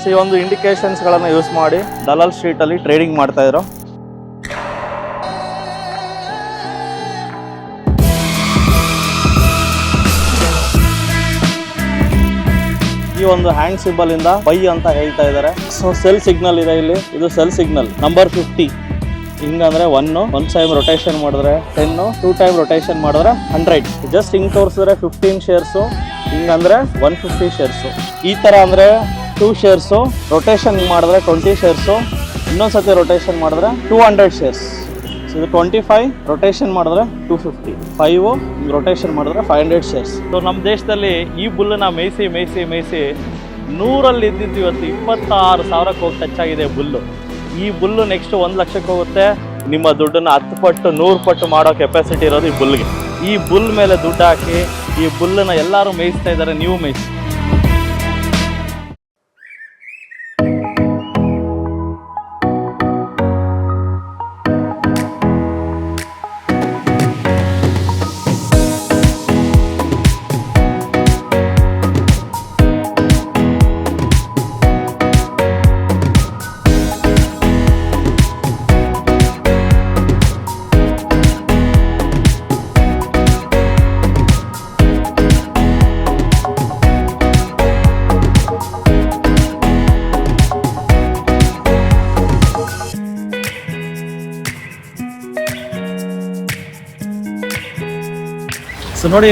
ಈ ಒಂದು ಇಂಡಿಕೇಶನ್ಸ್ಗಳನ್ನು ಯೂಸ್ ಮಾಡಿ ದಲಾಲ್ ಸ್ಟ್ರೀಟಲ್ಲಿ ಟ್ರೇಡಿಂಗ್ ಮಾಡ್ತಾಯಿದ್ರು. ಈ ಒಂದು ಹ್ಯಾಂಡ್ ಸಿಂಬಲ್ ಇಂದ ಬೈ ಅಂತ ಹೇಳ್ತಾ ಇದ್ದಾರೆ. ಸೊ ಸೆಲ್ ಸಿಗ್ನಲ್ ಇದೆ ಇಲ್ಲಿ, ಇದು cell signal number 50. ಹಿಂಗಂದ್ರೆ 1 time rotation ಮಾಡಿದ್ರೆ 10, 2 ಟೈಮ್ ರೊಟೇಷನ್ ಮಾಡಿದ್ರೆ 100. ಜಸ್ಟ್ ಹಿಂಗ್ ತೋರಿಸಿದ್ರೆ 15 ಶೇರ್ಸು, ಹಿಂಗಂದ್ರೆ 150 ಶೇರ್ಸು. ಈ ತರ ಅಂದ್ರೆ 2 ಶೇರ್ಸು, ರೊಟೇಷನ್ ಮಾಡಿದ್ರೆ 20 ಶೇರ್ಸು, ಇನ್ನೊಂದ್ಸತಿ ರೊಟೇಷನ್ ಮಾಡಿದ್ರೆ 200 ಶೇರ್ಸ್. ಇದು 25 ರೊಟೇಷನ್ ಮಾಡಿದ್ರೆ 250, 5 ರೊಟೇಷನ್ ಮಾಡಿದ್ರೆ 500 ಶೇರ್ಸ್. ಸೊ ನಮ್ಮ ದೇಶದಲ್ಲಿ ಈ ಬುಲ್ಲನ್ನ ಮೇಯಿಸಿ 100ರಲ್ಲಿ ಇದ್ದಿದ್ದು ಇವತ್ತು 26,000ಕ್ಕೆ ಹೋಗಿ ಟಚ್ ಆಗಿದೆ ಬುಲ್ಲು. ಈ ಬುಲ್ಲು ನೆಕ್ಸ್ಟ್ 1 ಲಕ್ಷಕ್ಕೆ ಹೋಗುತ್ತೆ. ನಿಮ್ಮ ದುಡ್ಡನ್ನು 10 ಪಟ್ಟು 100 ಪಟ್ಟು ಮಾಡೋ ಕೆಪಾಸಿಟಿ ಇರೋದು ಈ ಬುಲ್ಗೆ. ಈ ಬುಲ್ ಮೇಲೆ ದುಡ್ಡು ಹಾಕಿ ಈ ಬುಲ್ಲನ್ನ ಎಲ್ಲರೂ ಮೇಯಿಸ್ತಾ ಇದ್ದಾರೆ, ನೀವು ಮೇಯಿಸಿ. ಸೊ ನೋಡಿ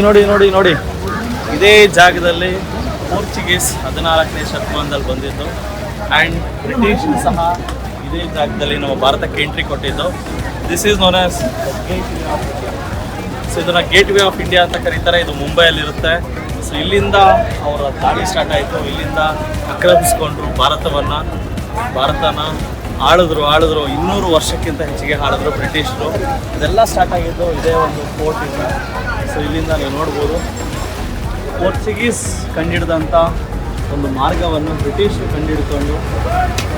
ಇದೇ ಜಾಗದಲ್ಲಿ ಪೋರ್ಚುಗೀಸ್ 14ನೇ ಶತಮಾನದಲ್ಲಿ ಬಂದಿದ್ದು ಆ್ಯಂಡ್ ಬ್ರಿಟಿಷ್ ಸಹ ಇದೇ ಜಾಗದಲ್ಲಿ ನಮ್ಮ ಭಾರತಕ್ಕೆ ಎಂಟ್ರಿ ಕೊಟ್ಟಿದ್ದು. This is known as gate way of India. So ಇದನ್ನು ಗೇಟ್ ವೇ ಆಫ್ ಇಂಡಿಯಾ ಅಂತ ಕರೀತಾರೆ. ಇದು ಮುಂಬೈಯಲ್ಲಿರುತ್ತೆ. ಸೊ ಇಲ್ಲಿಂದ ಅವರ ದಾಳಿ ಸ್ಟಾರ್ಟ್ ಆಯಿತು. ಇಲ್ಲಿಂದ ಆಕ್ರಮಿಸ್ಕೊಂಡ್ರು ಭಾರತನ ಆಳಿದ್ರು 200 ವರ್ಷಕ್ಕಿಂತ ಹೆಚ್ಚಿಗೆ ಆಳಿದ್ರು ಬ್ರಿಟಿಷರು. ಇದೆಲ್ಲ ಸ್ಟಾರ್ಟ್ ಆಗಿದ್ದು ಇದೇ ಒಂದು ಫೋರ್ಟಿಂದ. ಸೊ ಇಲ್ಲಿಂದ ನೀವು ನೋಡ್ಬೋದು ಪೋರ್ಚುಗೀಸ್ ಕಂಡಿಡಿದಂಥ ಒಂದು ಮಾರ್ಗವನ್ನು ಬ್ರಿಟಿಷರು ಕಂಡುಹಿಡ್ಕೊಂಡು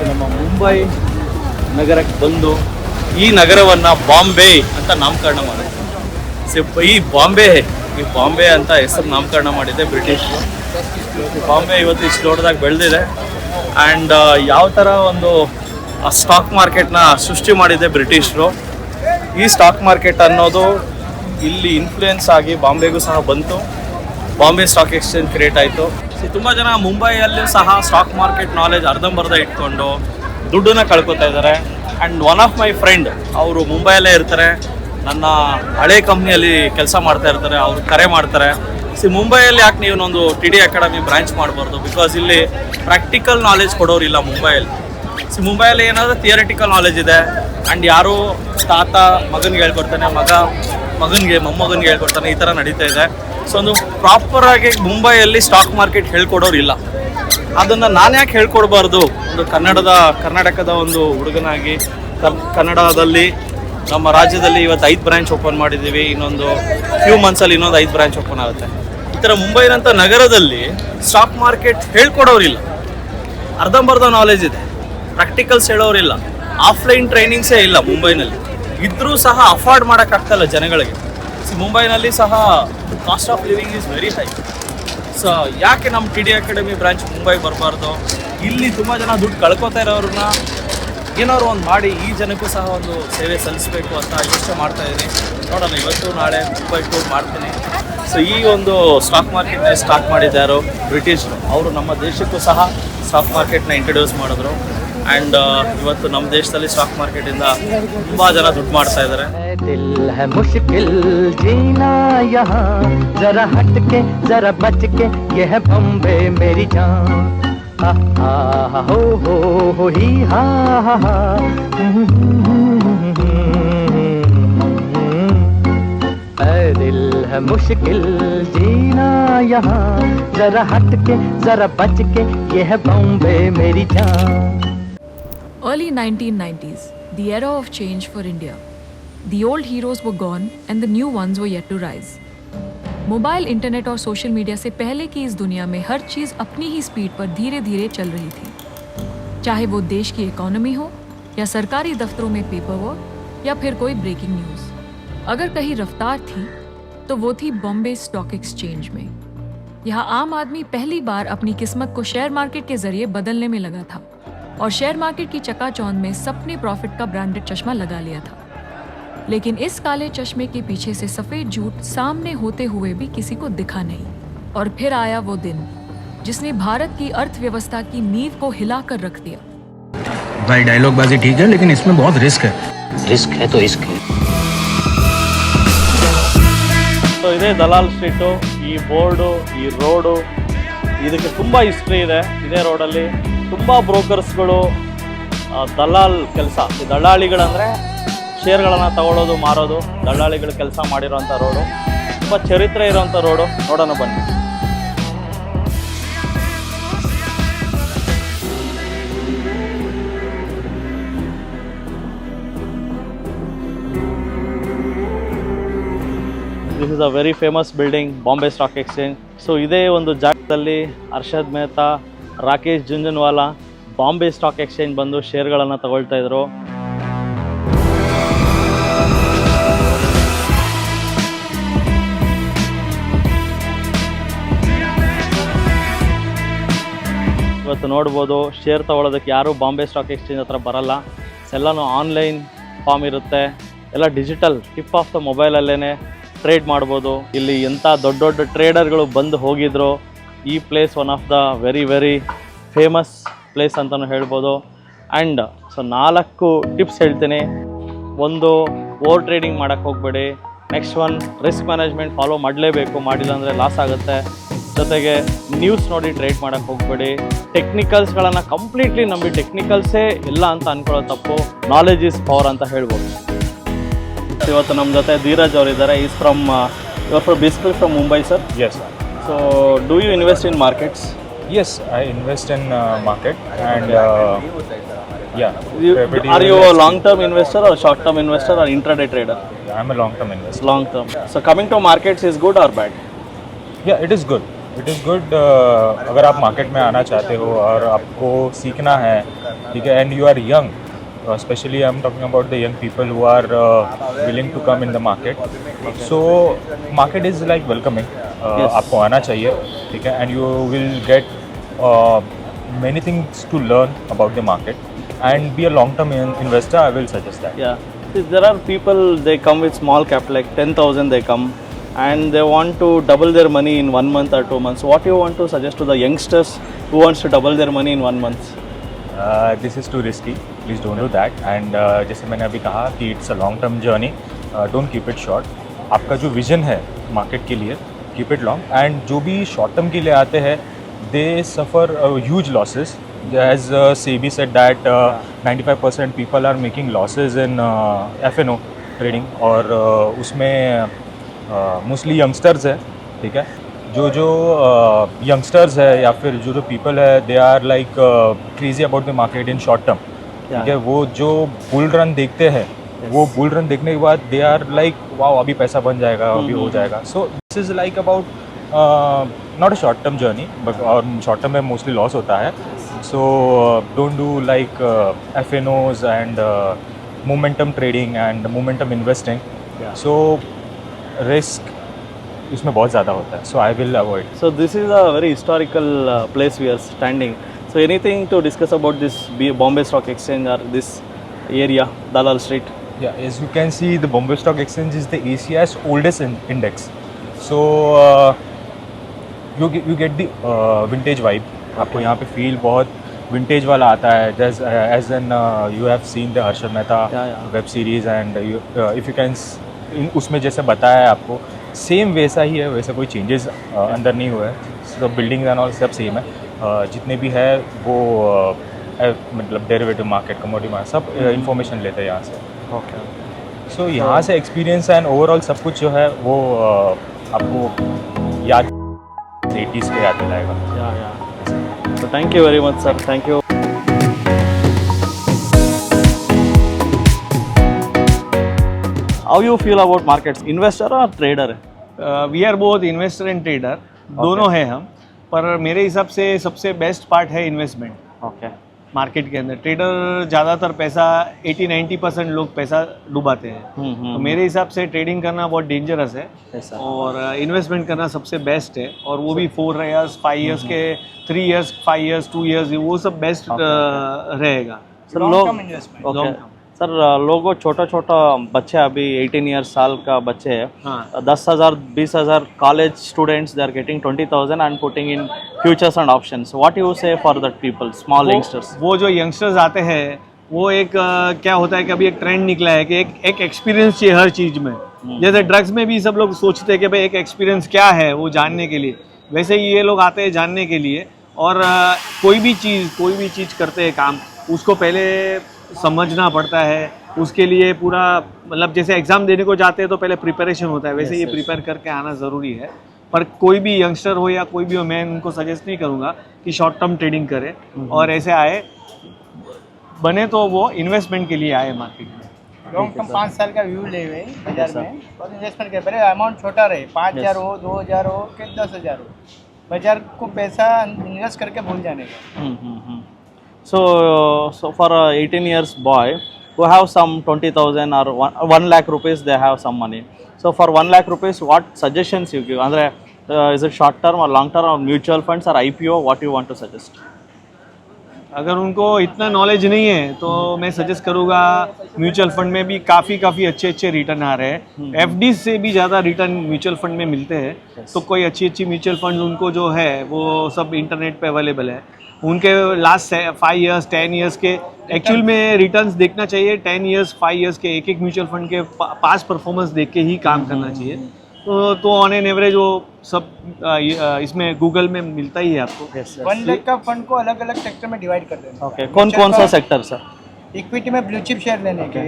ನಮ್ಮ ಮುಂಬೈ ನಗರಕ್ಕೆ ಬಂದು ಈ ನಗರವನ್ನು ಬಾಂಬೆ ಅಂತ ನಾಮಕರಣ ಮಾಡಿದ್ರು. ಸೊ ಈ ಬಾಂಬೆ ಅಂತ ಹೆಸರು ನಾಮಕರಣ ಮಾಡಿದೆ ಬ್ರಿಟಿಷರು. ಬಾಂಬೆ ಇವತ್ತು ಇಷ್ಟು ದೊಡ್ಡದಾಗಿ ಬೆಳೆದಿದೆ. ಆ್ಯಂಡ್ ಯಾವ ಥರ ಒಂದು ಸ್ಟಾಕ್ ಮಾರ್ಕೆಟ್ನ ಸೃಷ್ಟಿ ಮಾಡಿದೆ ಬ್ರಿಟಿಷರು. ಈ ಸ್ಟಾಕ್ ಮಾರ್ಕೆಟ್ ಅನ್ನೋದು ಇಲ್ಲಿ ಇನ್ಫ್ಲೂಯೆನ್ಸ್ ಆಗಿ ಬಾಂಬೆಗೂ ಸಹ ಬಂತು. ಬಾಂಬೆ ಸ್ಟಾಕ್ ಎಕ್ಸ್ಚೇಂಜ್ ಕ್ರಿಯೇಟ್ ಆಯಿತು. ತುಂಬ ಜನ ಮುಂಬೈಯಲ್ಲೂ ಸಹ ಸ್ಟಾಕ್ ಮಾರ್ಕೆಟ್ ನಾಲೆಜ್ ಅರ್ಧಂಬರ್ಧ ಇಟ್ಕೊಂಡು ದುಡ್ಡನ್ನ ಕಳ್ಕೊತಾ ಇದ್ದಾರೆ. And one of my friend ಅವರು ಮುಂಬೈಯಲ್ಲೇ ಇರ್ತಾರೆ, ನನ್ನ ಹಳೆ ಕಂಪ್ನಿಯಲ್ಲಿ ಕೆಲಸ ಮಾಡ್ತಾ ಇರ್ತಾರೆ. ಅವರು ಕರೆ ಮಾಡ್ತಾರೆ, ಮುಂಬೈಯಲ್ಲಿ ಯಾಕೆ ನೀವು ಒಂದು TD ಅಕಾಡೆಮಿ ಬ್ರಾಂಚ್ ಮಾಡಬಾರ್ದು, ಬಿಕಾಸ್ ಇಲ್ಲಿ ಪ್ರಾಕ್ಟಿಕಲ್ ನಾಲೆಜ್ ಕೊಡೋರಿಲ್ಲ ಮುಂಬೈಯಲ್ಲಿ. ಮುಂಬೈಯಲ್ಲಿ ಏನಾದರೂ ಥಿಯರಿಟಿಕಲ್ ನಾಲೆಜ್ ಇದೆ. ಆ್ಯಂಡ್ ಯಾರು ತಾತ ಮಗನಿಗೆ ಹೇಳ್ಕೊಡ್ತಾನೆ, ಮಗನಿಗೆ ಮೊಮ್ಮಗನಿಗೆ ಹೇಳ್ಕೊಡ್ತಾನೆ, ಈ ಥರ ನಡೀತಾ ಇದೆ. ಸೊ ಒಂದು ಪ್ರಾಪರಾಗಿ ಮುಂಬೈಯಲ್ಲಿ ಸ್ಟಾಕ್ ಮಾರ್ಕೆಟ್ ಹೇಳ್ಕೊಡೋರಿಲ್ಲ. ಅದನ್ನು ನಾನು ಯಾಕೆ ಹೇಳ್ಕೊಡ್ಬಾರ್ದು? ಒಂದು ಕರ್ನಾಟಕದ ಒಂದು ಹುಡುಗನಾಗಿ ಕನ್ನಡದಲ್ಲಿ ನಮ್ಮ ರಾಜ್ಯದಲ್ಲಿ ಇವತ್ತು 5 ಬ್ರಾಂಚ್ ಓಪನ್ ಮಾಡಿದ್ದೀವಿ. ಇನ್ನೊಂದು ಫ್ಯೂ ಮಂತ್ಸಲ್ಲಿ ಇನ್ನೊಂದು 5 ಬ್ರಾಂಚ್ ಓಪನ್ ಆಗುತ್ತೆ. ಈ ಥರ ಮುಂಬೈನಂಥ ನಗರದಲ್ಲಿ ಸ್ಟಾಕ್ ಮಾರ್ಕೆಟ್ ಹೇಳ್ಕೊಡೋರಿಲ್ಲ. ಅರ್ಧಂಬರ್ಧ ನಾಲೆಜ್ ಇದೆ, ಪ್ರಾಕ್ಟಿಕಲ್ಸ್ ಹೇಳೋರಿಲ್ಲ, ಆಫ್ಲೈನ್ ಟ್ರೈನಿಂಗ್ಸೇ ಇಲ್ಲ ಮುಂಬೈನಲ್ಲಿ. ಇದ್ರೂ ಸಹ ಅಫೋರ್ಡ್ ಮಾಡೋಕ್ಕಾಗ್ತಾಯಿಲ್ಲ ಜನಗಳಿಗೆ. ಮುಂಬೈನಲ್ಲಿ ಸಹ cost of living is very high. So ಯಾಕೆ ನಮ್ಮ TD ಅಕಾಡೆಮಿ ಬ್ರಾಂಚ್ ಮುಂಬೈ ಬರಬಾರ್ದು? ಇಲ್ಲಿ ತುಂಬ ಜನ ದುಡ್ಡು ಕಳ್ಕೊತಾ ಇರೋರನ್ನ ಏನಾದ್ರು ಒಂದು ಮಾಡಿ ಈ ಜನಕ್ಕೂ ಸಹ ಒಂದು ಸೇವೆ ಸಲ್ಲಿಸಬೇಕು ಅಂತ ಯೋಚನೆ ಮಾಡ್ತಾಯಿದ್ದೀನಿ. ನೋಡೋಣ, ಇವತ್ತು ನಾಳೆ ಮುಂಬೈ ಟೂರ್ ಮಾಡ್ತೀನಿ. ಸೊ ಈ ಒಂದು ಸ್ಟಾಕ್ ಮಾರ್ಕೆಟ್ನ ಸ್ಟಾರ್ಟ್ ಮಾಡಿದ್ದಾರೋ ಬ್ರಿಟಿಷರು, ಅವರು ನಮ್ಮ ದೇಶಕ್ಕೂ ಸಹ ಸ್ಟಾಕ್ ಮಾರ್ಕೆಟ್ನ ಇಂಟ್ರೊಡ್ಯೂಸ್ ಮಾಡಿದ್ರು. ಆ್ಯಂಡ್ ಇವತ್ತು ನಮ್ಮ ದೇಶದಲ್ಲಿ ಸ್ಟಾಕ್ ಮಾರ್ಕೆಟಿಂದ ತುಂಬ ಜನ ದುಡ್ಡು ಮಾಡ್ತಾ ಇದ್ದಾರೆ. दिल है मुश्किल जीना यहाँ जरा हट के जरा बच के ये है बम्बे मेरी जान हो ही हा दिल है मुश्किल जीना यहाँ जरा हट के जरा बच के ये है बम्बे मेरी जान. Early 1990s, the era of change for India. The old heroes were gone and the new ones were yet to rise. Mobile, internet और सोशल मीडिया से पहले की इस दुनिया में हर चीज़ अपनी ही स्पीड पर धीरे धीरे चल रही थी. चाहे वो देश की इकोनॉमी हो या सरकारी दफ्तरों में पेपर वर्क या फिर कोई ब्रेकिंग न्यूज़. अगर कहीं रफ्तार थी तो वो थी बॉम्बे स्टॉक एक्सचेंज में. यहाँ आम आदमी पहली बार अपनी किस्मत को शेयर मार्केट के जरिए बदलने में लगा था और शेयर मार्केट की चकाचौंध में सबने प्रॉफिट का ब्रांडेड चश्मा लगा लिया था। लेकिन इस काले चश्मे के पीछे से सफेद झूठ सामने होते हुए भी किसी को दिखा नहीं। और फिर आया वो दिन जिसने भारत की अर्थव्यवस्था की नींव को हिलाकर रख दिया। भाई डायलॉग बाजी ठीक है, लेकिन इसमें बहुत रिस्क है। रिस्क है तो रिस्क है। ಸೊ ಇದೇ ದಲಾಲ್ ಸ್ಟ್ರೀಟು, ಈ ಬೋರ್ಡು, ಈ ರೋಡು, ಇದಕ್ಕೆ ತುಂಬ ಹಿಸ್ಟ್ರಿ ಇದೆ. ಇದೇ ರೋಡಲ್ಲಿ ತುಂಬ ಬ್ರೋಕರ್ಸ್ಗಳು ದಲಾಲ್ ಕೆಲಸ, ಈ ದಳ್ಳಾಳಿಗಳಂದರೆ ಶೇರ್ಗಳನ್ನು ತಗೊಳ್ಳೋದು ಮಾರೋದು, ದಳ್ಳಾಳಿಗಳ ಕೆಲಸ ಮಾಡಿರೋಂಥ ರೋಡು, ತುಂಬ ಚರಿತ್ರೆ ಇರೋಂಥ ರೋಡು. ನೋಡೋಣ ಬನ್ನಿ. This is a very famous building, Bombay stock exchange. So ಇದೇ ಒಂದು ಜಾಗದಲ್ಲಿ ಹರ್ಷದ್ ಮೆಹ್ತಾ, ರಾಕೇಶ್ ಜುಂಜುನ್ವಾಲಾ ಬಾಂಬೆ ಸ್ಟಾಕ್ ಎಕ್ಸ್ಚೇಂಜ್ ಬಂದು ಶೇರ್ಗಳನ್ನು ತಗೊಳ್ತಾ ಇದ್ರು. ಇವತ್ತು ನೋಡ್ಬೋದು, ಶೇರ್ ತಗೊಳ್ಳೋದಕ್ಕೆ ಯಾರೂ ಬಾಂಬೆ ಸ್ಟಾಕ್ ಎಕ್ಸ್ಚೇಂಜ್ ಹತ್ರ ಬರಲ್ಲ. ಎಲ್ಲನೂ ಆನ್ಲೈನ್ ಫಾರ್ಮ್ ಇರುತ್ತೆ, ಎಲ್ಲ ಡಿಜಿಟಲ್, ಟಿಪ್ ಆಫ್ ದ ಮೊಬೈಲಲ್ಲೇ ಟ್ರೇಡ್ ಮಾಡ್ಬೋದು. ಇಲ್ಲಿ ಎಂಥ ದೊಡ್ಡ ದೊಡ್ಡ ಟ್ರೇಡರ್ಗಳು ಬಂದು ಹೋಗಿದ್ರು. ಈ place one of the very very famous place ಅಂತಲೂ ಹೇಳ್ಬೋದು. ಆ್ಯಂಡ್ ಸೊ 4 ಟಿಪ್ಸ್ ಹೇಳ್ತೀನಿ. ಒಂದು, ಓವರ್ ಟ್ರೇಡಿಂಗ್ ಮಾಡೋಕ್ಕೆ ಹೋಗಬೇಡಿ. Next one, risk management follow ಮಾಡಲೇಬೇಕು, ಮಾಡಿಲ್ಲ ಅಂದರೆ ಲಾಸ್ ಆಗುತ್ತೆ. ಜೊತೆಗೆ ನ್ಯೂಸ್ ನೋಡಿ ಟ್ರೇಡ್ ಮಾಡೋಕ್ಕೆ ಹೋಗಬೇಡಿ. ಟೆಕ್ನಿಕಲ್ಸ್ಗಳನ್ನು ಕಂಪ್ಲೀಟ್ಲಿ ನಂಬಿ, ಟೆಕ್ನಿಕಲ್ಸೇ ಎಲ್ಲ ಅಂತ ಅಂದ್ಕೊಳ್ಳೋ ತಪ್ಪು. ನಾಲೆಜ್ ಈಸ್ ಪವರ್ ಅಂತ ಹೇಳ್ಬೋದು. ಇವತ್ತು ನಮ್ಮ ಜೊತೆ ಧೀರಜ್ ಅವರು ಇದ್ದಾರೆ. Is from basically from Mumbai sir. Yes, sir. So do you invest in markets? Yes, I invest in market and yeah. Are you a long term investor or short term investor or intraday trader? I'm a long-term investor. Long term. So coming to markets is good or bad? Yeah, it is good. It is good. अगर आप market में आना चाहते हो और आपको सीखना है, ठीक है, and you are young, especially I'm talking about the young people who are willing to come in the market. So market is like welcoming. Yes. आपको आना चाहिए, ठीक है, and you will get many things to learn about the market and be a long-term investor. I will suggest that. Yeah. See, there are people, they come with small cap, like 10,000 they come and they want to double their money in 1 month or 2 months. What do you want to suggest to the youngsters who wants to double their money in 1 month? This is too risky. Please don't do that. And जैसे मैंने अभी कहा कि it's a long-term journey. Don't keep it short. आपका जो vision है market के लिए, keep it long. And जो भी शॉर्ट टर्म के लिए आते हैं, they suffer huge losses. As SEBI said that 95% people are making losses in F&O trading. और उसमें मोस्टली यंगस्टर्स है, ठीक है. जो यंगस्टर्स है या फिर जो पीपल है, they are like crazy about the market in short term, ठीक है. वो जो बुल रन देखते हैं, वो बुल रन देखने के बाद दे आर लाइक वाओ, अभी पैसा बन जाएगा, अभी हो जाएगा. So this is like about not a short term journey, but और शॉर्ट टर्म में मोस्टली लॉस होता है. So don't do like F&Os and momentum trading and momentum investing. So risk इसमें बहुत ज़्यादा होता है. So I will avoid. So this is a very historical place we are standing. So anything to discuss about this Bombay Stock Exchange or this area, Dalal Street? Yeah, as you can see, the Bombay Stock Exchange is the Asia's oldest index. So you get the vintage vibe. आपको यहाँ पे feel बहुत vintage वाला आता है. As in you have seen the Harshad Mehta web series and if you can उसमें जैसे बताया है आपको, सेम वैसा ही है, वैसे कोई चेंजेस अंदर नहीं हुआ है. सब बिल्डिंग एंड ऑल सब सेम है. जितने भी है वो मतलब डेरिवेटिव मार्केट, कमोडिटी मार्केट, सब इंफॉर्मेशन लेते हैं यहाँ से. Okay. सो यहाँ से एक्सपीरियंस एंड ओवरऑल सब कुछ जो है वो आपको याद 80s के याद दिलाएगा. Yeah. So thank you very much, sir. Thank you. How you feel about markets? Investor or trader? We are both investor and trader, दोनों हैं हम. पर मेरे हिसाब से सबसे बेस्ट पार्ट है इन्वेस्टमेंट. Okay. मार्केट के अंदर। ट्रेडर ज़्यादातर पैसा 80-90% लोग पैसा डुबाते हैं। तो मेरे हिसाब से ट्रेडिंग करना बहुत डेंजरस है ऐसा। और इन्वेस्टमेंट करना सबसे बेस्ट है, और वो भी 4 इयर्स 5 इयर्स के 3 इयर्स 5 इयर्स 2 इयर्स वो सब बेस्ट रहेगा। सर लोग सर लोगों छोटा छोटा बच्चे अभी 18 ईयर्स साल का बच्चे है, हाँ 10,000 20,000 college students they are getting 20,000 and putting in futures and options, what you say for that people small youngsters? वो जो यंगस्टर्स आते हैं वो एक क्या होता है कि अभी एक ट्रेंड निकला है कि एक एक्सपीरियंस चाहिए हर चीज़ में। जैसे ड्रग्स में भी सब लोग सोचते हैं कि भाई एक एक्सपीरियंस क्या है वो जानने के लिए, वैसे ही ये लोग आते हैं जानने के लिए। और कोई भी चीज़ करते हैं काम, उसको पहले समझना पड़ता है, उसके लिए पूरा मतलब जैसे एग्ज़ाम देने को जाते हैं तो पहले प्रिपरेशन होता है, वैसे ये प्रिपेयर करके आना ज़रूरी है। पर कोई भी यंगस्टर हो या कोई भी हो, मैं उनको सजेस्ट नहीं करूँगा कि शॉर्ट टर्म ट्रेडिंग करे और ऐसे आए, बने तो वो इन्वेस्टमेंट के लिए आए मार्केट में। लॉन्ग टर्म 5 साल का व्यू ले हुए बाजार में और इन्वेस्टमेंट के पहले अमाउंट छोटा रहे, 5,000 हो 2,000 हो कि 10,000 हो, बाजार को पैसा इन्वेस्ट करके भूल जाने का। So for a 18 years boy who have some 20,000 or 1 lakh rupees, they have some money. So for 1 lakh rupees, what suggestions you give? Andre, is it short term or long term or mutual funds or IPO? What you want to suggest? अगर उनको इतना knowledge नहीं है तो मैं suggest करूँगा mutual fund में भी काफ़ी अच्छे रिटर्न आ रहे हैं। एफडी से भी ज़्यादा रिटर्न म्यूचुअल फंड में मिलते हैं। तो कोई अच्छी म्यूचुअल फंड उनको जो है वो सब इंटरनेट पे अवेलेबल है। उनके लास्ट 5 इयर्स 10 इयर्स के एक्चुअल में रिटर्न्स देखना चाहिए। 10 इयर्स 5 इयर्स के एक म्यूचुअल फंड के पास परफॉर्मेंस देख के ही काम करना चाहिए। तो ऑन एन एवरेज वो सब इसमें गूगल में मिलता ही है आपको। 1 लाख का फंड को अलग अलग सेक्टर में डिवाइड कर देना। Okay. कौन सा सेक्टर सर? इक्विटी में ब्लू चिप शेयर लेने के,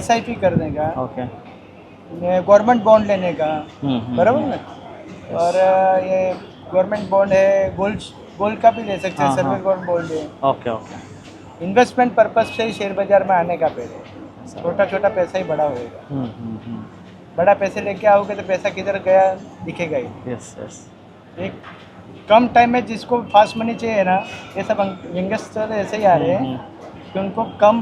SIP करने का, ओके, गवर्नमेंट बॉन्ड लेने का, बराबर ना। और ये गवर्नमेंट बॉन्ड है, गोल्ड का भी ले सकते हैं, सर्विस गवर्नमेंट बॉन्ड है। ओके। इन्वेस्टमेंट पर्पज से ही शेयर बाजार में आने का पहले छोटा पैसा ही बड़ा होएगा। बड़ा पैसे लेके आओगे तो पैसा किधर गया दिखेगा ही। यस। एक कम टाइम में जिसको फास्ट मनी चाहिए ना, ये सब यंगस्टर ऐसे ही आ रहे हैं कि उनको कम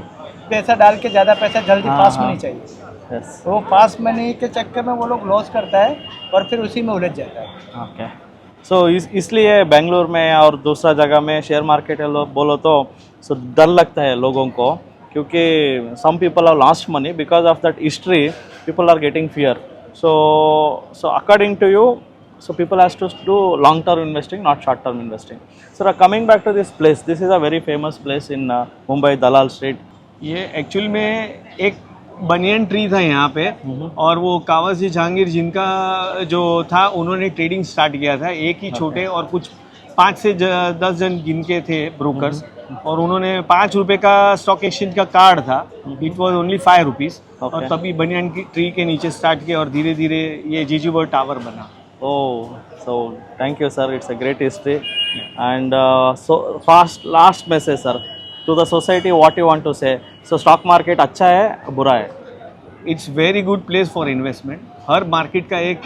पैसा डाल के ज़्यादा पैसा जल्दी फास्ट मनी चाहिए। यस। वो फास्ट मनी के चक्कर में वो लोग लॉस करता है और फिर उसी में उलझ जाता है। ओके। सो इसलिए बेंगलोर में और दूसरा जगह में शेयर मार्केट बोलो तो सो डर लगता है लोगों को, क्योंकि some people have lost money because of that history. People are getting fear. So according to you, so people has to do long term investing, not short term investing. So coming back to this place, this is a very famous place in Mumbai, Dalal Street. ये actual में एक banyan tree था यहाँ पे, और वो कावासी जहांगीर जिनका जो था उन्होंने ट्रेडिंग स्टार्ट किया था। एक ही छोटे और कुछ 5 से 10 जन गिनके थे ब्रोकर्स, और उन्होंने 5 रुपए का स्टॉक एक्सचेंज का कार्ड था। It was only 5 rupees. और तभी बनियन की ट्री के नीचे स्टार्ट किया और धीरे धीरे ये जीजीबर्ग टावर बना। So thank you sir, it's a great history. And so last message sir to the society, what you want to say? So stock market अच्छा है बुरा है? It's very good place for investment. Her market का एक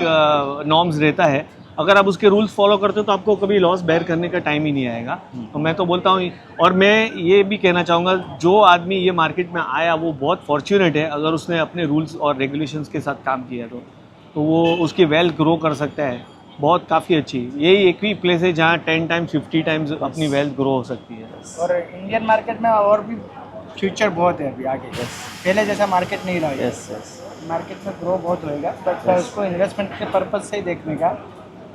norms रहता है, अगर आप उसके रूल्स फॉलो करते हो तो आपको कभी लॉस बेयर करने का टाइम ही नहीं आएगा। तो मैं तो बोलता हूँ, और मैं ये भी कहना चाहूँगा जो आदमी ये मार्केट में आया वो बहुत फॉर्च्यूनेट है। अगर उसने अपने रूल्स और रेगुलेशंस के साथ काम किया तो वो उसकी वेल्थ ग्रो कर सकता है। बहुत काफ़ी अच्छी यही एक ही प्लेस है जहाँ 10 टाइम्स 50 टाइम्स अपनी वेल्थ ग्रो हो सकती है। और इंडियन मार्केट में और भी फ्यूचर बहुत है अभी आगे। पहले जैसा मार्केट नहीं रहा। यस। मार्केट में ग्रो बहुत होएगा, बट उसको इन्वेस्टमेंट के पर्पज से ही देखने का,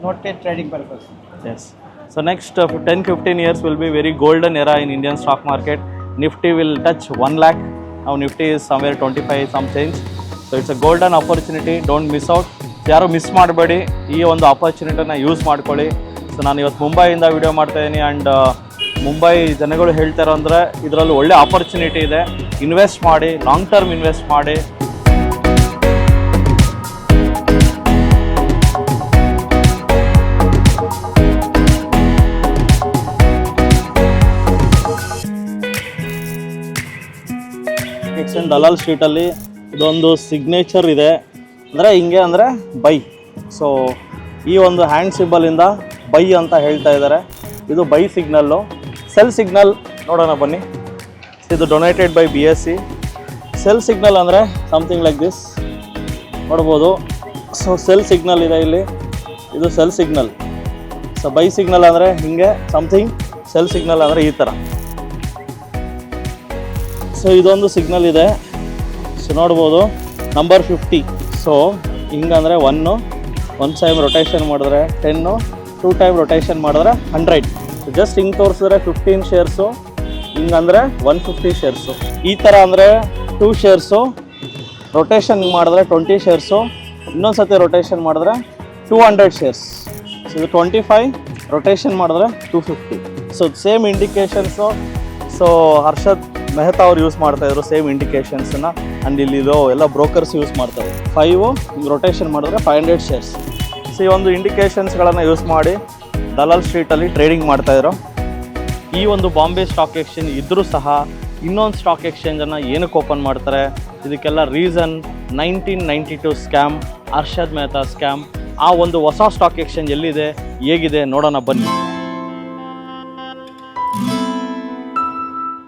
not a trading purpose. Yes. So next 10-15 years will be very golden era in Indian stock market. Nifty will touch 1 lakh. Now Nifty is somewhere 25 some change. So it's a golden opportunity. Don't miss out. ಯಾರು miss ಮಾಡಬೇಡಿ, ಈ ಒಂದು ಆಪರ್ಚುನಿಟಿನ use ಮಾಡ್ಕೊಳ್ಳಿ. So ನಾನು ಇವತ್ತು ಮುಂಬೈಯಿಂದ video ಮಾಡ್ತಾಯಿದ್ದೀನಿ. And Mumbai ಜನಗಳು ಹೇಳ್ತಾರೋ ಅಂದರೆ ಇದರಲ್ಲಿ ಒಳ್ಳೆ ಆಪರ್ಚುನಿಟಿ ಇದೆ. ಇನ್ವೆಸ್ಟ್ ಮಾಡಿ, ಲಾಂಗ್ ಟರ್ಮ್ ಇನ್ವೆಸ್ಟ್ ಮಾಡಿ. ದಲಾಲ್ ಸ್ಟ್ರೀಟಲ್ಲಿ ಇದೊಂದು ಸಿಗ್ನೇಚರ್ ಇದೆ, ಅಂದರೆ ಹಿಂಗೆ ಅಂದರೆ ಬೈ. ಸೊ ಈ ಒಂದು ಹ್ಯಾಂಡ್ ಸಿಂಬಲಿಂದ ಬೈ ಅಂತ ಹೇಳ್ತಾ ಇದ್ದಾರೆ. ಇದು ಬೈ ಸಿಗ್ನಲ್ಲು. ಸೆಲ್ ಸಿಗ್ನಲ್ ನೋಡೋಣ ಬನ್ನಿ. ಇದು donated by BSc. Cell signal ಅಂದರೆ ಸಮಥಿಂಗ್ ಲೈಕ್ ದಿಸ್ ನೋಡ್ಬೋದು. ಸೊ ಸೆಲ್ ಸಿಗ್ನಲ್ ಇದೆ ಇಲ್ಲಿ, ಇದು cell signal. So by signal ಅಂದರೆ ಹಿಂಗೆ ಸಮಥಿಂಗ್, ಸೆಲ್ ಸಿಗ್ನಲ್ ಅಂದರೆ ಈ ಥರ. ಸೊ ಇದೊಂದು ಸಿಗ್ನಲ್ ಇದೆ. ಸೊ ನೋಡ್ಬೋದು ನಂಬರ್ 50. ಸೊ ಹಿಂಗಂದರೆ ಒನ್ ಟೈಮ್ ರೊಟೇಷನ್ ಮಾಡಿದ್ರೆ 10, 2 ಟೈಮ್ ರೊಟೇಷನ್ ಮಾಡಿದ್ರೆ 100. ಸೊ ಜಸ್ಟ್ ಹಿಂಗೆ ತೋರಿಸಿದ್ರೆ 15 ಶೇರ್ಸು, ಹಿಂಗಂದರೆ 150 ಶೇರ್ಸು. ಈ ಥರ ಅಂದರೆ 2 ಶೇರ್ಸು, ರೊಟೇಷನ್ ಮಾಡಿದ್ರೆ 20 ಶೇರ್ಸು, ಇನ್ನೊಂದು ಸತಿ ರೊಟೇಷನ್ ಮಾಡಿದ್ರೆ 200 ಶೇರ್ಸ್. ಸೊ ಇದು 25, ರೊಟೇಷನ್ ಮಾಡಿದ್ರೆ 250. So same indications. So Harshad Mehta ಅವ್ರು ಯೂಸ್ ಮಾಡ್ತಾಯಿದ್ರು ಸೇಮ್ ಇಂಡಿಕೇಶನ್ಸನ್ನು. ಆ್ಯಂಡ್ ಇಲ್ಲಿರೋ ಎಲ್ಲ ಬ್ರೋಕರ್ಸ್ ಯೂಸ್ ಮಾಡ್ತಾರೆ. 5 ಹಿಂಗೆ ರೊಟೇಷನ್ ಮಾಡಿದ್ರೆ 500 ಶೇರ್ಸ್. ಸೊ ಈ ಒಂದು ಇಂಡಿಕೇಶನ್ಸ್ಗಳನ್ನು ಯೂಸ್ ಮಾಡಿ ದಲಾಲ್ ಸ್ಟ್ರೀಟಲ್ಲಿ ಟ್ರೇಡಿಂಗ್ ಮಾಡ್ತಾಯಿದ್ರು. ಈ ಒಂದು ಬಾಂಬೆ ಸ್ಟಾಕ್ ಎಕ್ಸ್ಚೇಂಜ್ ಇದ್ದರೂ ಸಹ ಇನ್ನೊಂದು ಸ್ಟಾಕ್ ಎಕ್ಸ್ಚೇಂಜನ್ನು ಏನಕ್ಕೆ ಓಪನ್ ಮಾಡ್ತಾರೆ? ಇದಕ್ಕೆಲ್ಲ reason 1992 scam, Harshad Mehta scam. ಆ ಒಂದು ಹೊಸ ಸ್ಟಾಕ್ ಎಕ್ಸ್ಚೇಂಜ್ ಎಲ್ಲಿದೆ, ಹೇಗಿದೆ ನೋಡೋಣ ಬನ್ನಿ.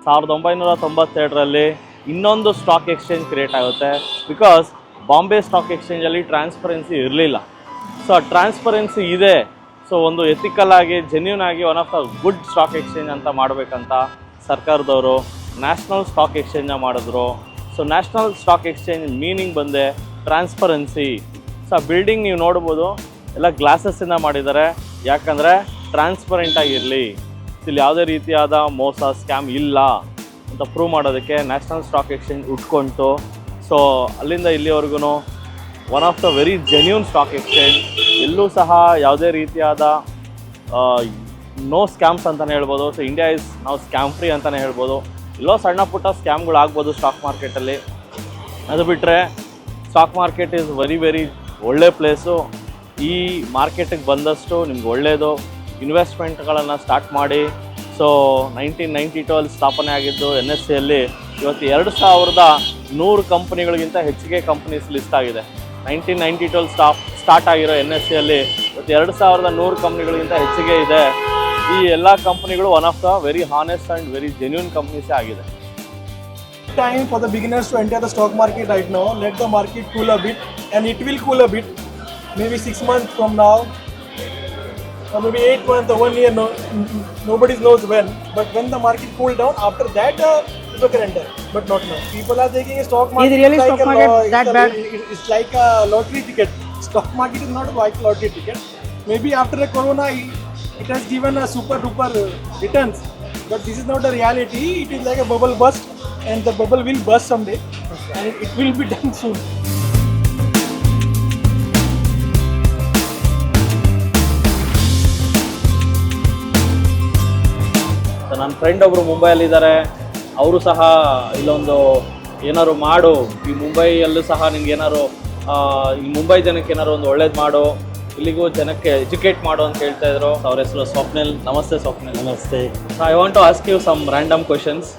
1992ರಲ್ಲಿ ಇನ್ನೊಂದು ಸ್ಟಾಕ್ ಎಕ್ಸ್ಚೇಂಜ್ ಕ್ರಿಯೇಟ್ ಆಗುತ್ತೆ. ಬಿಕಾಸ್ ಬಾಂಬೆ ಸ್ಟಾಕ್ ಎಕ್ಸ್ಚೇಂಜಲ್ಲಿ ಟ್ರಾನ್ಸ್ಪರೆನ್ಸಿ ಇರಲಿಲ್ಲ. ಸೊ ಆ ಟ್ರಾನ್ಸ್ಪರೆನ್ಸಿ ಇದೆ. ಸೊ ಒಂದು ಎಥಿಕಲ್ ಆಗಿ ಜೆನ್ಯೂನ್ ಆಗಿ one of the good stock exchange ಅಂತ ಮಾಡಬೇಕಂತ ಸರ್ಕಾರದವರು ನ್ಯಾಷನಲ್ ಸ್ಟಾಕ್ ಎಕ್ಸ್ಚೇಂಜನ್ನ ಮಾಡಿದ್ರು. So national stock exchange meaning ಬಂದೆ ಟ್ರಾನ್ಸ್ಪರೆನ್ಸಿ. ಸೊ ಆ ಬಿಲ್ಡಿಂಗ್ ನೀವು ನೋಡ್ಬೋದು ಎಲ್ಲ ಗ್ಲಾಸಸ್ಸಿಂದ ಮಾಡಿದ್ದಾರೆ. ಯಾಕಂದರೆ ಟ್ರಾನ್ಸ್ಪರೆಂಟಾಗಿರಲಿ, ಇಲ್ಲಿ ಯಾವುದೇ ರೀತಿಯಾದ ಮೋಸ ಸ್ಕ್ಯಾಮ್ ಇಲ್ಲ ಅಂತ ಪ್ರೂವ್ ಮಾಡೋದಕ್ಕೆ ನ್ಯಾಷನಲ್ ಸ್ಟಾಕ್ ಎಕ್ಸ್ಚೇಂಜ್ ಉಟ್ಕೊಂತು. ಸೊ ಅಲ್ಲಿಂದ ಇಲ್ಲಿವರೆಗೂ one of the very genuine stock exchange. ಎಲ್ಲೂ ಸಹ ಯಾವುದೇ ರೀತಿಯಾದ ನೋ ಸ್ಕ್ಯಾಮ್ಸ್ ಅಂತಲೇ ಹೇಳ್ಬೋದು. ಸೊ ಇಂಡಿಯಾ ಇಸ್ ನಾವು ಸ್ಕ್ಯಾಮ್ ಫ್ರೀ ಅಂತಲೇ ಹೇಳ್ಬೋದು. ಎಲ್ಲೋ ಸಣ್ಣ ಪುಟ್ಟ ಸ್ಕ್ಯಾಮ್ಗಳು ಆಗ್ಬೋದು ಸ್ಟಾಕ್ ಮಾರ್ಕೆಟಲ್ಲಿ. ಅದು ಬಿಟ್ಟರೆ ಸ್ಟಾಕ್ ಮಾರ್ಕೆಟ್ ಈಸ್ ವೆರಿ ಒಳ್ಳೆ ಪ್ಲೇಸು. ಈ ಮಾರ್ಕೆಟಿಗೆ ಬಂದಷ್ಟು ನಿಮ್ಗೆ ಒಳ್ಳೆಯದು. ಇನ್ವೆಸ್ಟ್ಮೆಂಟ್ಗಳನ್ನು ಸ್ಟಾರ್ಟ್ ಮಾಡಿ. ಸೊ 1992 ಸ್ಥಾಪನೆ ಆಗಿದ್ದು NSEಯಲ್ಲಿ. ಇವತ್ತು 2100 ಕಂಪ್ನಿಗಳಿಗಿಂತ ಹೆಚ್ಚಿಗೆ ಕಂಪ್ನೀಸ್ ಲಿಸ್ಟ್ ಆಗಿದೆ. 1992 ಸ್ಟಾರ್ಟ್ ಆಗಿರೋ NSEಯಲ್ಲಿ ಇವತ್ತು 2100 ಕಂಪ್ನಿಗಳಿಗಿಂತ ಹೆಚ್ಚಿಗೆ ಇದೆ. ಈ ಎಲ್ಲ ಕಂಪ್ನಿಗಳು one of the very honest and very genuine ಕಂಪ್ನೀಸೇ ಆಗಿದೆ. Time for the beginners to enter the stock market right now. Let the market cool a bit, and it will cool a bit. Maybe 6 months from now, or maybe 8 months or 1 year. Nobody knows when. But when the market cool down, after that people can enter. But not now. People are taking a stock market. Is really stock market that bad? It's like a lottery ticket. Stock market is not like lottery ticket. Maybe after the corona, it has given a super duper returns. But this is not a reality. It is like a bubble burst. And the bubble will burst someday, and it will be done soon. So ನನ್ನ friend ಒಬ್ಬರು ಮುಂಬೈಯಲ್ಲಿದ್ದಾರೆ. ಅವರು ಸಹ ಇಲ್ಲೊಂದು ಏನಾದ್ರು ಮಾಡು, ಈ ಮುಂಬೈಯಲ್ಲೂ ಸಹ ನಿಮ್ಗೆ ಏನಾದ್ರು ಈ ಮುಂಬೈ ಜನಕ್ಕೆ ಏನಾದ್ರು ಒಂದು ಒಳ್ಳೇದು ಮಾಡು, ಇಲ್ಲಿಗೂ ಜನಕ್ಕೆ ಎಜುಕೇಟ್ ಮಾಡು ಅಂತ ಹೇಳ್ತಾ ಇದ್ರು. ಅವ್ರ ಹೆಸರು Swapnil. Namaste Swapnil. Namaste. I want to ask you some random questions.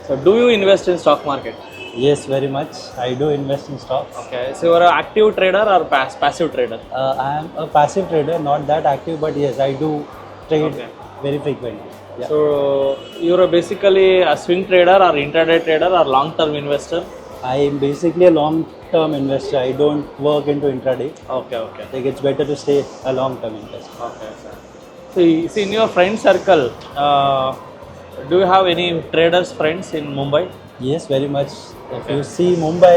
So do you invest in stock market? Yes, very much. I do invest in stocks. Okay. So you are an active trader or passive trader? I am a passive trader, not that active, but yes, I do trade very frequently. Yeah. So you are basically a swing trader or intraday trader or long-term investor? I am basically a long-term investor. I don't work into intraday. Okay. Like it's better to stay a long-term investor. Okay. So see, in your friend circle, do you have any traders friends in Mumbai? Yes, very much. If you see Mumbai,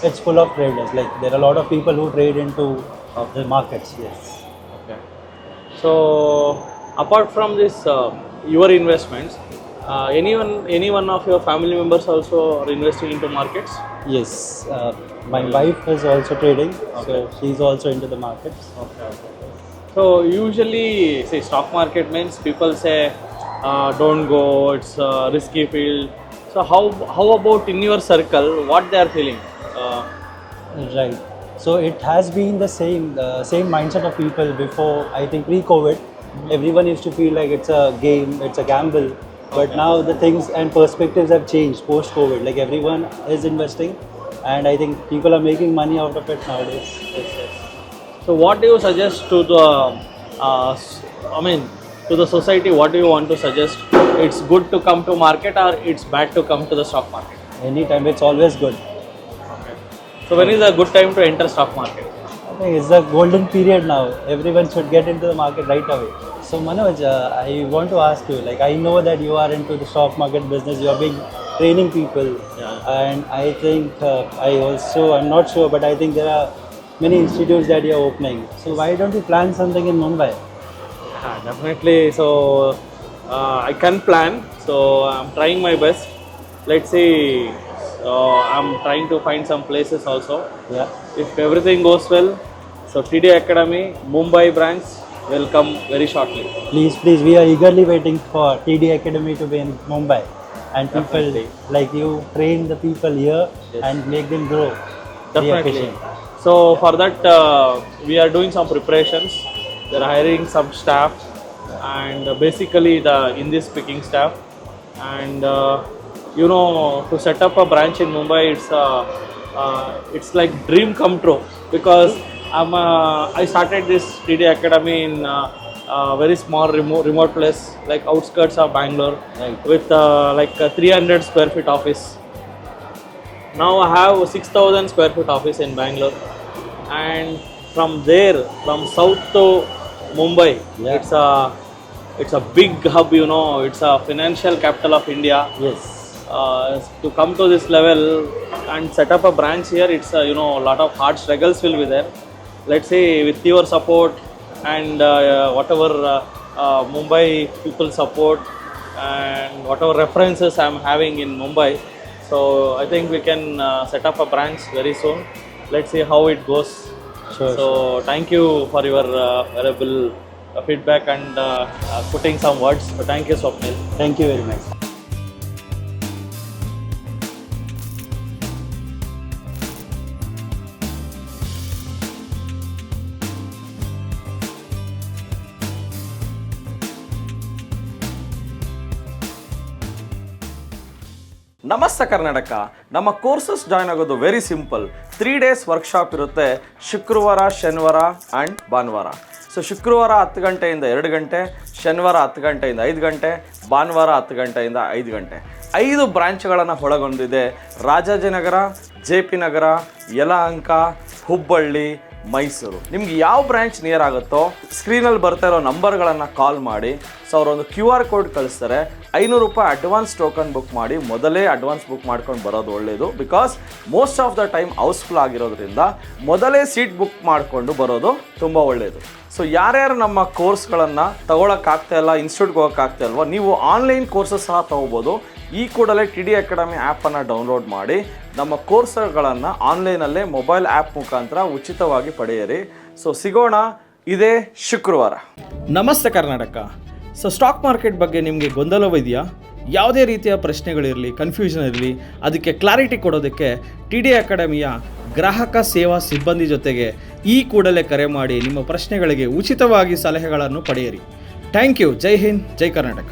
it's full of traders. Like there are a lot of people who trade into the markets. Yes. Okay. So apart from this, your investments, any one of your family members also are investing into markets? Yes. My wife is also trading, so she's also into the markets. Okay. So usually, say stock market means people say, don't go, it's a risky field. So how about in your circle, what they are feeling? Right. So it has been the same mindset of people before. I think pre-COVID, everyone used to feel like it's a game, it's a gamble. But now the things and perspectives have changed post-COVID. Like everyone is investing, and I think people are making money out of it nowadays. Yes. So what do you suggest to the, to the society? What do you want to suggest it's good to come to market or it's bad to come to the stock market? Anytime, it's always good. So when is a good time to enter stock market? I think it's the golden period now. Everyone should get into the market right away. So Manoj, I want to ask you, like I know that you are into the stock market business, you have been training people, and I think I'm not sure, but I think there are many institutes that you are opening. So why don't you plan something in Mumbai? Yeah, definitely. So I can plan. So I'm trying my best. Let's see. I'm trying to find some places also. Yeah. If everything goes well, so TD Academy Mumbai branch will come very shortly. Please, we are eagerly waiting for TD Academy to be in Mumbai, and people Definitely. like you train the people here and make them grow. Very Definitely. efficient. So for that, we are doing some preparations. They're hiring some staff, and basically the Hindi speaking staff. And to set up a branch in Mumbai, it's like dream come true, because I started this TD Academy in a very small remote place, like outskirts of Bangalore, with like a 300 square feet office. Now I have a 6,000 square foot office in Bangalore, and from there, from south to Mumbai, it's a big hub. It's a financial capital of India. Yes. To come to this level and set up a branch here, it's a lot of hard struggles will be there. Let's say with your support and whatever Mumbai people support and whatever references I'm having in Mumbai, so I think we can set up a branch very soon. Let's see how it goes. Sure. Thank you for your valuable feedback and putting some words. So thank you, Swapnil. Thank you very much. ನಮಸ್ತೆ ಕರ್ನಾಟಕ. ನಮ್ಮ courses join ಆಗೋದು very simple. 3 days workshop ಇರುತ್ತೆ, ಶುಕ್ರವಾರ, ಶನಿವಾರ and ಭಾನುವಾರ. So ಶುಕ್ರವಾರ 10 ಗಂಟೆಯಿಂದ 2 ಗಂಟೆ, ಶನಿವಾರ 10 ಗಂಟೆಯಿಂದ 5 ಗಂಟೆ, ಭಾನುವಾರ 10 ಗಂಟೆಯಿಂದ 5 ಗಂಟೆ. 5 ಬ್ರಾಂಚ್ಗಳನ್ನು ಒಳಗೊಂಡಿದೆ. ರಾಜಾಜಿನಗರ, JP ನಗರ, ಯಲಹಂಕ, ಹುಬ್ಬಳ್ಳಿ, ಮೈಸೂರು. ನಿಮ್ಗೆ ಯಾವ ಬ್ರಾಂಚ್ ನಿಯರ್ ಆಗುತ್ತೋ ಸ್ಕ್ರೀನಲ್ಲಿ ಬರ್ತಾ ಇರೋ ನಂಬರ್ಗಳನ್ನು ಕಾಲ್ ಮಾಡಿ. ಸೊ ಅವರೊಂದು QR ಕೋಡ್ ಕಳಿಸ್ತಾರೆ. 500 ರೂಪಾಯಿ ಅಡ್ವಾನ್ಸ್ ಟೋಕನ್ ಬುಕ್ ಮಾಡಿ, ಮೊದಲೇ ಅಡ್ವಾನ್ಸ್ ಬುಕ್ ಮಾಡ್ಕೊಂಡು ಬರೋದು ಒಳ್ಳೆಯದು. Because most of the time housefull ಆಗಿರೋದ್ರಿಂದ ಮೊದಲೇ ಸೀಟ್ ಬುಕ್ ಮಾಡಿಕೊಂಡು ಬರೋದು ತುಂಬ ಒಳ್ಳೆಯದು. ಸೊ ಯಾರ್ಯಾರು ನಮ್ಮ ಕೋರ್ಸ್ಗಳನ್ನು ತೊಗೊಳಕ್ಕಾಗ್ತಾ ಇಲ್ಲ, ಇನ್ಸ್ಟಿಟ್ಯೂಟ್ಗೆ ಹೋಗೋಕ್ಕಾಗ್ತಾ ಇಲ್ವೋ, ನೀವು ಆನ್ಲೈನ್ ಕೋರ್ಸಸ್ ಸಹ ತೊಗೋಬೋದು. ಈ ಕೂಡಲೇ TD ಅಕಾಡೆಮಿ ಆ್ಯಪನ್ನು ಡೌನ್ಲೋಡ್ ಮಾಡಿ ನಮ್ಮ ಕೋರ್ಸ್ಗಳನ್ನು ಆನ್ಲೈನಲ್ಲೇ ಮೊಬೈಲ್ ಆ್ಯಪ್ ಮುಖಾಂತರ ಉಚಿತವಾಗಿ ಪಡೆಯಿರಿ. ಸೊ ಸಿಗೋಣ ಇದೇ ಶುಕ್ರವಾರ. ನಮಸ್ತೆ ಕರ್ನಾಟಕ. ಸೊ ಸ್ಟಾಕ್ ಮಾರ್ಕೆಟ್ ಬಗ್ಗೆ ನಿಮಗೆ ಗೊಂದಲವಿದೆಯಾ? ಯಾವುದೇ ರೀತಿಯ ಪ್ರಶ್ನೆಗಳಿರಲಿ, ಕನ್ಫ್ಯೂಷನ್ ಇರಲಿ, ಅದಕ್ಕೆ ಕ್ಲಾರಿಟಿ ಕೊಡೋದಕ್ಕೆ TD ಅಕಾಡೆಮಿಯ ಗ್ರಾಹಕ ಸೇವಾ ಸಿಬ್ಬಂದಿ ಜೊತೆಗೆ ಈ ಕೂಡಲೇ ಕರೆ ಮಾಡಿ ನಿಮ್ಮ ಪ್ರಶ್ನೆಗಳಿಗೆ ಉಚಿತವಾಗಿ ಸಲಹೆಗಳನ್ನು ಪಡೆಯಿರಿ. Thank you. ಜೈ ಹಿಂದ್, ಜೈ ಕರ್ನಾಟಕ.